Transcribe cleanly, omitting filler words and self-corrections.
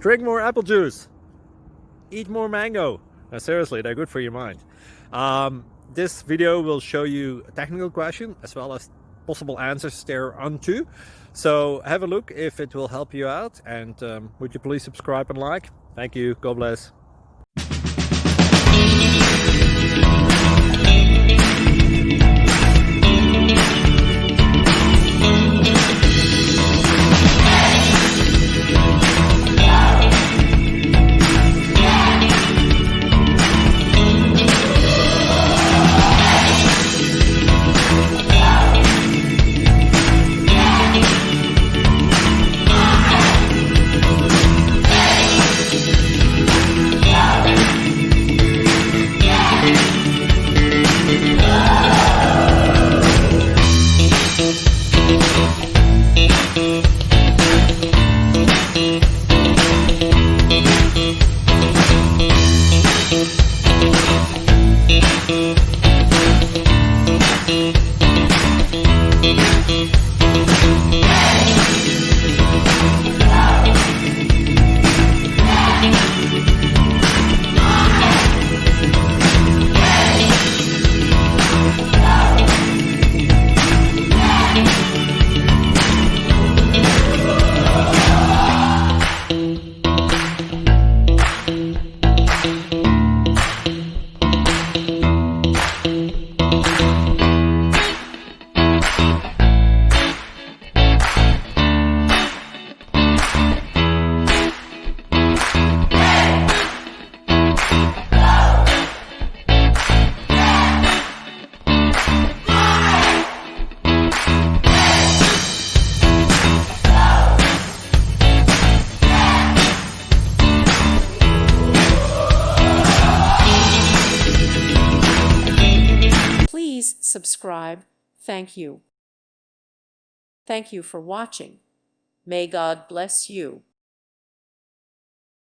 Drink more apple juice. Eat more mango. Now, seriously, they're good for your mind. This video will show you a technical question as well as possible answers thereunto. So have a look if it will help you out, and would you please subscribe and like? Thank you. God bless. Please subscribe. Thank you. Thank you for watching. May God bless you.